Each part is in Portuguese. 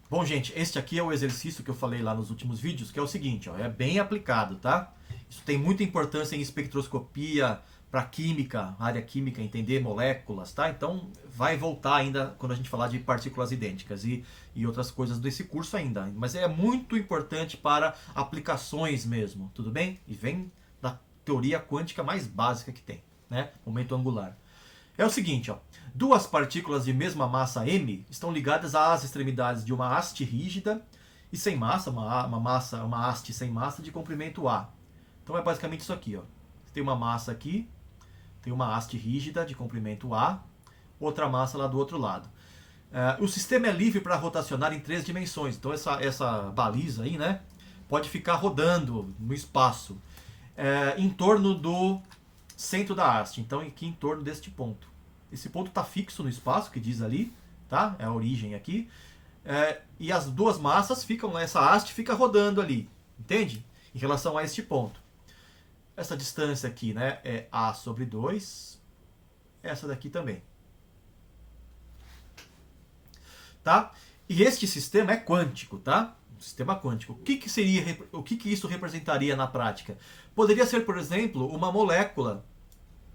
Bom, gente, este aqui é o exercício que eu falei lá nos últimos vídeos, que é o seguinte, ó, é bem aplicado, tá? Isso tem muita importância em espectroscopia, para química, área química, entender moléculas, tá? Então vai voltar ainda quando a gente falar de partículas idênticas e outras coisas desse curso ainda. Mas é muito importante para aplicações mesmo, tudo bem? E vem da teoria quântica mais básica que tem, né? Momento angular. É o seguinte, ó. Duas partículas de mesma massa m estão ligadas às extremidades de uma haste rígida e sem massa, uma haste sem massa de comprimento A. Então é basicamente isso aqui, ó. Tem uma massa aqui, tem uma haste rígida de comprimento A, outra massa lá do outro lado. O sistema é livre para rotacionar em três dimensões. Então essa baliza aí, né, pode ficar rodando no espaço em torno do centro da haste. Então aqui em torno deste ponto. Esse ponto está fixo no espaço, que diz ali, tá? É a origem aqui. E as duas massas ficam, essa haste fica rodando ali, entende? Em relação a este ponto. Essa distância aqui, né, é A sobre 2. Essa daqui também. Tá? E este sistema é quântico, tá? Um sistema quântico. O que isso representaria na prática? Poderia ser, por exemplo, uma molécula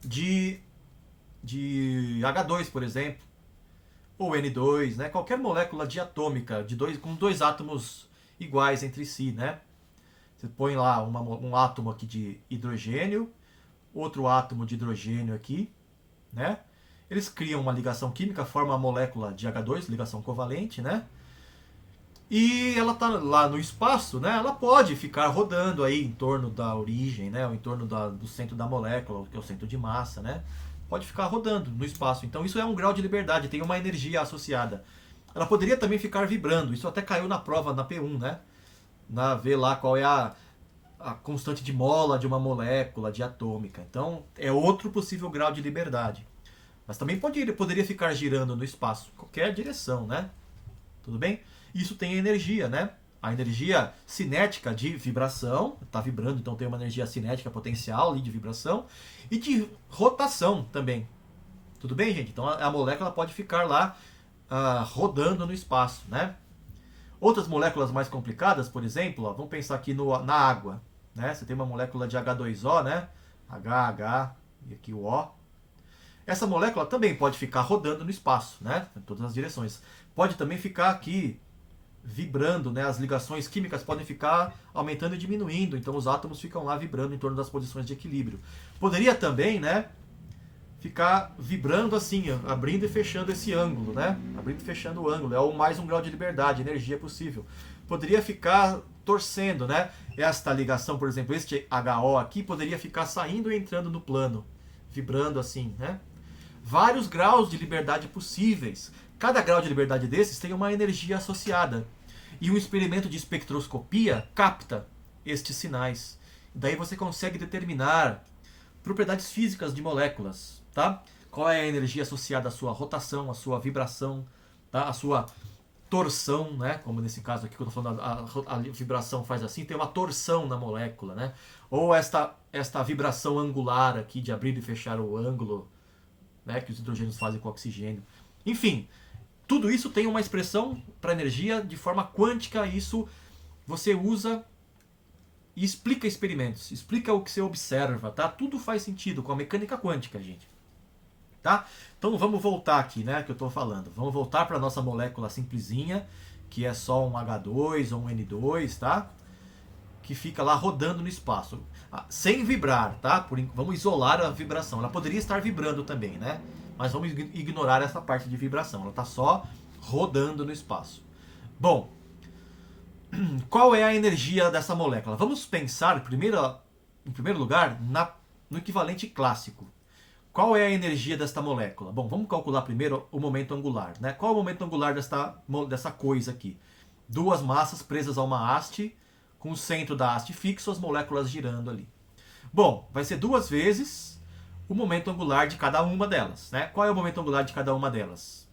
de H2, por exemplo, ou N2, né? Qualquer molécula diatômica com dois átomos iguais entre si, né? Você põe lá um átomo aqui de hidrogênio, outro átomo de hidrogênio aqui, né? Eles criam uma ligação química, formam a molécula de H2, ligação covalente, né? E ela está lá no espaço, né? Ela pode ficar rodando aí em torno da origem, né? Ou em torno do centro da molécula, que é o centro de massa, né? Pode ficar rodando no espaço. Então isso é um grau de liberdade, tem uma energia associada. Ela poderia também ficar vibrando. Isso até caiu na prova na P1, né? Ver lá qual é a constante de mola de uma molécula diatômica. Então é outro possível grau de liberdade. Mas também poderia ficar girando no espaço, qualquer direção, né? Tudo bem? Isso tem energia, né? A energia cinética de vibração, está vibrando, então tem uma energia cinética potencial ali de vibração, e de rotação também. Tudo bem, gente? Então a molécula pode ficar lá rodando no espaço, né? Outras moléculas mais complicadas, por exemplo, ó, vamos pensar aqui na água. Né? Você tem uma molécula de H2O, né? HH e aqui o O. Essa molécula também pode ficar rodando no espaço, né? Em todas as direções. Pode também ficar aqui vibrando, né? As ligações químicas podem ficar aumentando e diminuindo, então os átomos ficam lá vibrando em torno das posições de equilíbrio. Poderia também, né, ficar vibrando assim, abrindo e fechando esse ângulo, né? Abrindo e fechando o ângulo, é o mais um grau de liberdade, energia possível. Poderia ficar torcendo, né? Esta ligação, por exemplo, este HO aqui poderia ficar saindo e entrando no plano, vibrando assim, né? Vários graus de liberdade possíveis. Cada grau de liberdade desses tem uma energia associada. E um experimento de espectroscopia capta estes sinais. Daí você consegue determinar propriedades físicas de moléculas, tá? Qual é a energia associada à sua rotação, à sua vibração, tá? À sua torção, né? Como nesse caso aqui que eu estou falando, a vibração faz assim, tem uma torção na molécula, né? Ou esta vibração angular aqui de abrir e fechar o ângulo, né, que os hidrogênios fazem com o oxigênio. Enfim, tudo isso tem uma expressão para energia de forma quântica, e isso você usa e explica experimentos, explica o que você observa, tá? Tudo faz sentido com a mecânica quântica, gente. Tá? Então vamos voltar aqui, né, que eu estou falando. Vamos voltar para a nossa molécula simplesinha, que é só um H2 ou um N2, tá? Que fica lá rodando no espaço, sem vibrar, tá? Vamos isolar a vibração. Ela poderia estar vibrando também, né? Mas vamos ignorar essa parte de vibração. Ela está só rodando no espaço. Bom, qual é a energia dessa molécula? Vamos pensar, em primeiro lugar, no equivalente clássico. Qual é a energia desta molécula? Bom, vamos calcular primeiro o momento angular, né? Qual é o momento angular dessa coisa aqui? Duas massas presas a uma haste, com o centro da haste fixo, as moléculas girando ali. Bom, vai ser duas vezes o momento angular de cada uma delas, né? Qual é o momento angular de cada uma delas?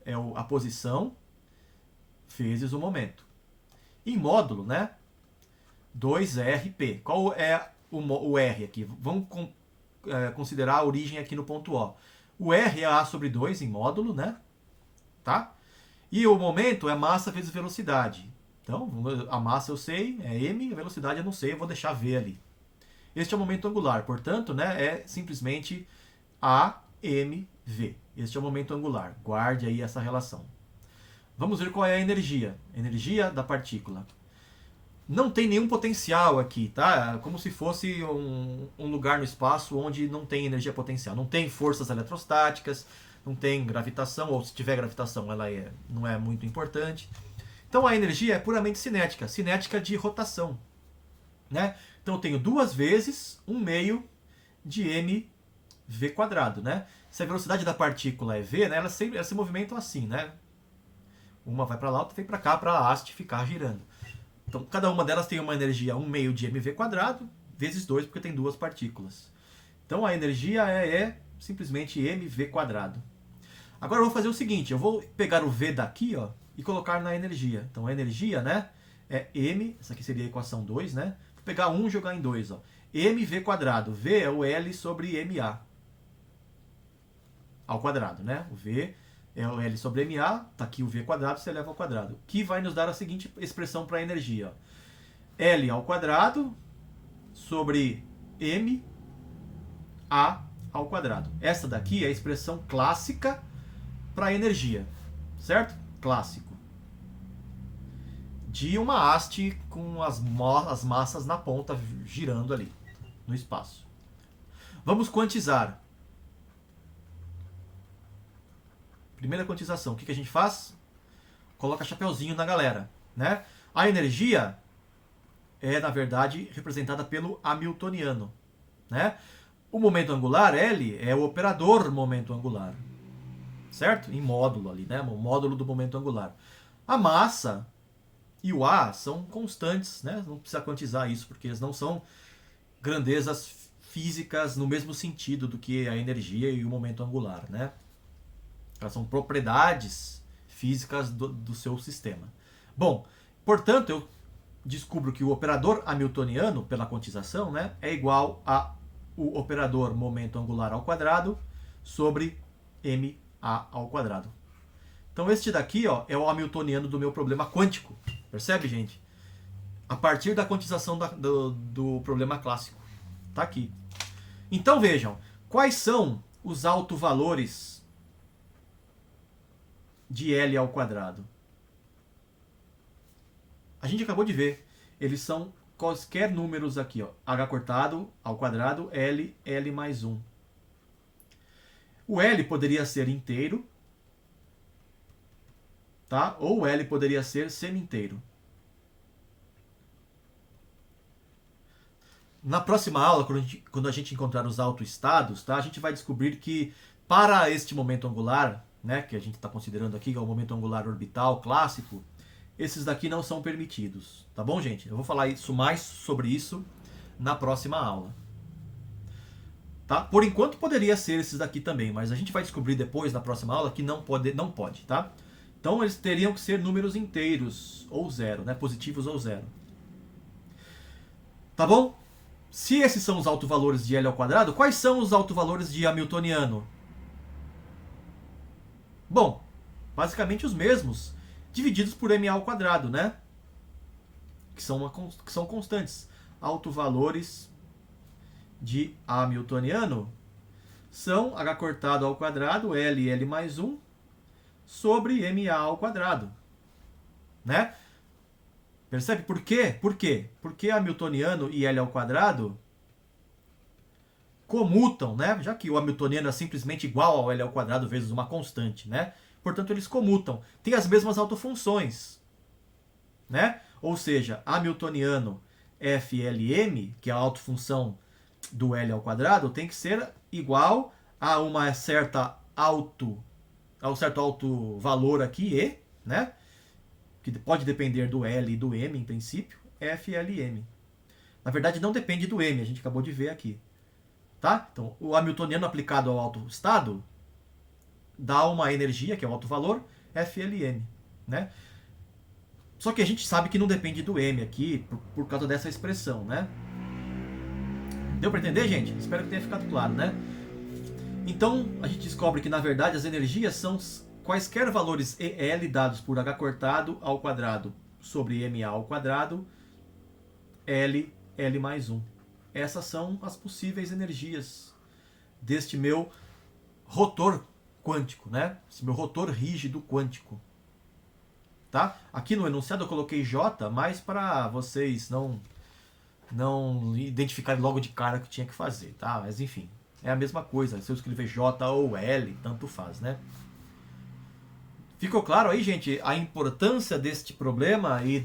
É a posição vezes o momento. Em módulo, né? 2RP. Qual é o R aqui? Vamos considerar a origem aqui no ponto O. O R é A sobre 2 em módulo, né? Tá? E o momento é massa vezes velocidade. Então, a massa eu sei, é m, a velocidade eu não sei, eu vou deixar v ali. Este é o momento angular, portanto, né, é simplesmente AMV. Este é o momento angular. Guarde aí essa relação. Vamos ver qual é a energia. Energia da partícula. Não tem nenhum potencial aqui, tá? Como se fosse um lugar no espaço onde não tem energia potencial. Não tem forças eletrostáticas, não tem gravitação, ou se tiver gravitação, ela não é muito importante. Então a energia é puramente cinética, cinética de rotação, né? Então eu tenho 2 vezes 1/2 de mv quadrado, né? Se a velocidade da partícula é v, né, elas se movimentam assim, né? Uma vai para lá, outra vem para cá para a haste ficar girando. Então cada uma delas tem uma energia 1/2 de mv quadrado vezes 2, porque tem 2 partículas. Então a energia é simplesmente mv quadrado. Agora eu vou fazer o seguinte, eu vou pegar o v daqui, ó, e colocar na energia. Então a energia, né, é m, essa aqui seria a equação 2, né? Vou pegar 1 e jogar em 2, ó. mv quadrado, v é o L sobre ma ao quadrado, né? O v é o L sobre ma, tá aqui o v quadrado, se eleva ao quadrado, que vai nos dar a seguinte expressão para a energia, ó. L ao quadrado sobre ma ao quadrado. Essa daqui é a expressão clássica para a energia, certo? Clássico. De uma haste com as massas na ponta girando ali no espaço. Vamos quantizar. Primeira quantização, o que a gente faz? Coloca chapeuzinho na galera, né? A energia é, na verdade, representada pelo hamiltoniano, né? O momento angular, L, é o operador momento angular, certo? Em módulo ali, né? O módulo do momento angular. A massa e o A são constantes, né? Não precisa quantizar isso, porque eles não são grandezas físicas no mesmo sentido do que a energia e o momento angular, né? Elas são propriedades físicas do seu sistema. Bom, portanto, eu descubro que o operador hamiltoniano, pela quantização, né, é igual a o operador momento angular ao quadrado sobre ma ao quadrado. Então este daqui, ó, é o hamiltoniano do meu problema quântico. Percebe, gente? A partir da quantização do problema clássico. Tá aqui. Então vejam, quais são os autovalores de L ao quadrado? A gente acabou de ver. Eles são quaisquer números aqui, ó. H cortado ao quadrado, L, L mais 1. O L poderia ser inteiro, tá? Ou o L poderia ser semi-inteiro. Na próxima aula, quando a gente encontrar os autoestados, tá? A gente vai descobrir que para este momento angular, né, que a gente está considerando aqui, que é o momento angular orbital clássico, esses daqui não são permitidos, tá bom, gente? Eu vou falar mais sobre isso na próxima aula. Tá? Por enquanto poderia ser esses daqui também, mas a gente vai descobrir depois, na próxima aula, que não pode, tá? Então eles teriam que ser números inteiros, ou zero, né? Positivos ou zero. Tá bom? Se esses são os autovalores de L ao quadrado, quais são os autovalores de hamiltoniano? Bom, basicamente os mesmos, divididos por ma ao quadrado, né? Que são constantes. Autovalores de hamiltoniano são h cortado ao quadrado, L, L mais 1, sobre ma ao quadrado. Né? Percebe por quê? Por quê? Porque hamiltoniano e L ao quadrado comutam, né? Já que o hamiltoniano é simplesmente igual ao L ao quadrado vezes uma constante, né? Portanto, eles comutam. Tem as mesmas autofunções, né? Ou seja, hamiltoniano FLM, que é a autofunção do L ao quadrado, tem que ser igual a uma certa a um certo alto valor aqui, E, né? Que pode depender do L e do M, em princípio, FLM. Na verdade, não depende do M, a gente acabou de ver aqui. Tá? Então, o hamiltoniano aplicado ao alto estado dá uma energia, que é o alto valor, FLM. Né? Só que a gente sabe que não depende do M aqui, por causa dessa expressão, né? Deu para entender, gente? Espero que tenha ficado claro, né? Então, a gente descobre que, na verdade, as energias são quaisquer valores EL dados por H cortado ao quadrado sobre MA ao quadrado, L, L mais 1. Essas são as possíveis energias deste meu rotor quântico, né? Esse meu rotor rígido quântico. Tá? Aqui no enunciado eu coloquei J, mas para vocês não identificarem logo de cara o que tinha que fazer, tá? Mas enfim, é a mesma coisa. Se eu escrever J ou L, tanto faz, né? Ficou claro aí, gente, a importância deste problema e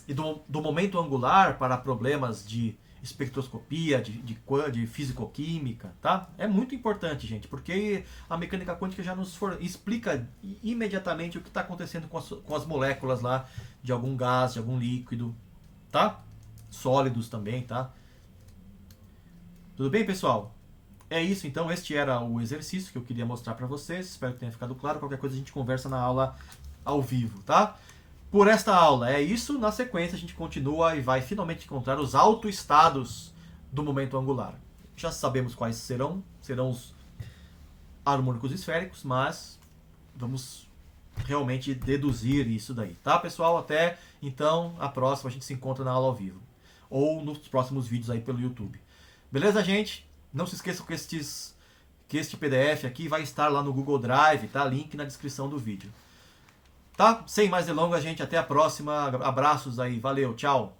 do momento angular para problemas de espectroscopia, de fisicoquímica, tá? É muito importante, gente, porque a mecânica quântica já nos explica imediatamente o que está acontecendo com as moléculas lá de algum gás, de algum líquido, tá? Sólidos também, tá? Tudo bem, pessoal? É isso, então. Este era o exercício que eu queria mostrar para vocês. Espero que tenha ficado claro. Qualquer coisa a gente conversa na aula ao vivo, tá? Por esta aula é isso. Na sequência a gente continua e vai finalmente encontrar os autoestados do momento angular. Já sabemos quais serão. Serão os harmônicos esféricos, mas vamos realmente deduzir isso daí, tá, pessoal? Até então, a próxima a gente se encontra na aula ao vivo. Ou nos próximos vídeos aí pelo YouTube. Beleza, gente? Não se esqueçam que este PDF aqui vai estar lá no Google Drive, tá? Link na descrição do vídeo. Tá? Sem mais delongas, gente. Até a próxima. Abraços aí. Valeu. Tchau.